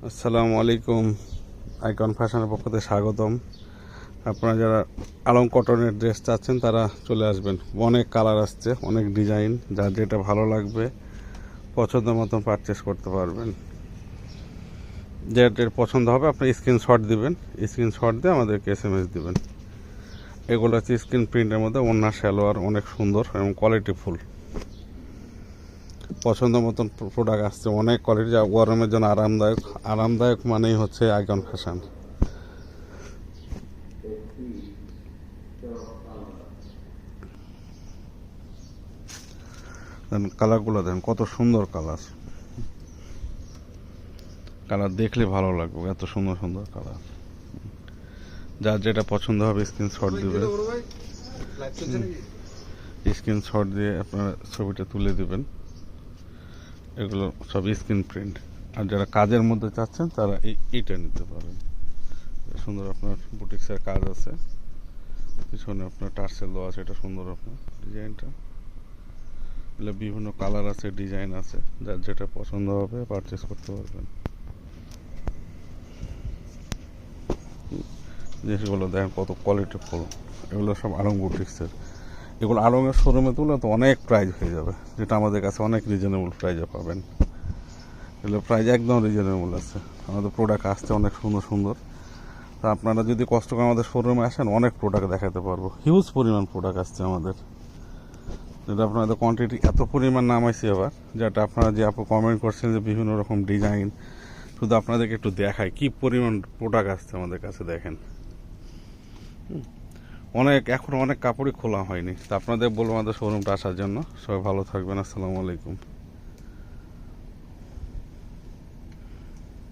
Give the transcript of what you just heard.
আসসালামু আলাইকুম। আইকন ফ্যাশনের পক্ষ থেকে স্বাগতম। আপনারা যারা আলং কটনের ড্রেস চাচ্ছেন তারা চলে আসবেন। অনেক কালার আসছে, অনেক ডিজাইন, যার যেটা ভালো লাগবে পছন্দ মতন পারচেস করতে পারবেন। যেটা পছন্দ হবে আপনি স্ক্রিনশট দিবেন, স্ক্রিনশট দিয়ে আমাদেরকে SMS দিবেন। এগুলো হচ্ছে স্ক্রিন প্রিন্টের মধ্যে ওড়না সালোয়ার, অনেক সুন্দর এবং কোয়ালিটিফুল। পছন্দ মতন প্রোডাক্ট আসছে, অনেক কোয়ালিটি, যা গরমের জন্য আরামদায়ক মানেই হচ্ছে আইকন ফ্যাশন। কালারগুলো দেন, কত সুন্দর কালার দেখলে ভালো লাগবে, এত সুন্দর সুন্দর কালার। যার যেটা পছন্দ হবে স্ক্রিনশট দিবেন, স্ক্রিনশট দিয়ে আপনারা ছবিটা তুলে দিবেন। এগুলো সব স্ক্রিন প্রিন্ট। আর যারা কাজের মধ্যে চাচ্ছেন তারা এইটা নিতে পারেন। সুন্দর আপনার বুটিক্সের কাজ আছে, পিছনে আপনার টার্সেল দেওয়া আছে, এটা সুন্দর আপনার ডিজাইনটা। এগুলো বিভিন্ন কালার আছে, ডিজাইন আছে, যার যেটা পছন্দ হবে পারচেস করতে পারবেন। জিনিসগুলো দেখেন কত কোয়ালিটিফুল। এগুলো সব আলং বুটিক্সের। এগুলো আলংয়ের শোরুমে তুলে তো অনেক প্রাইস হয়ে যাবে, যেটা আমাদের কাছে অনেক রিজনেবল প্রাইসে পাবেন। এগুলো প্রাইস একদম রিজনেবল আছে। আমাদের প্রোডাক্ট আসছে অনেক সুন্দর সুন্দর। তা আপনারা যদি কষ্ট করে আমাদের শোরুমে আসেন, অনেক প্রোডাক্ট দেখাতে পারবো। হিউজ পরিমাণ প্রোডাক্ট আসছে আমাদের, যেটা আপনাদের কোয়ান্টিটি এত পরিমাণ নামাইছি আবার, যেটা আপনারা যে আপু কমেন্ট করছেন যে বিভিন্ন রকম ডিজাইন, শুধু আপনাদেরকে একটু দেখায় কি পরিমাণ প্রোডাক্ট আসছে আমাদের কাছে। দেখেন এখনও অনেক কাপড়ই খোলা হয়নি। তা আপনাদের বলবো আমাদের শোরুমটা আসার জন্য। সবাই ভালো থাকবেন। আসসালামু আলাইকুম।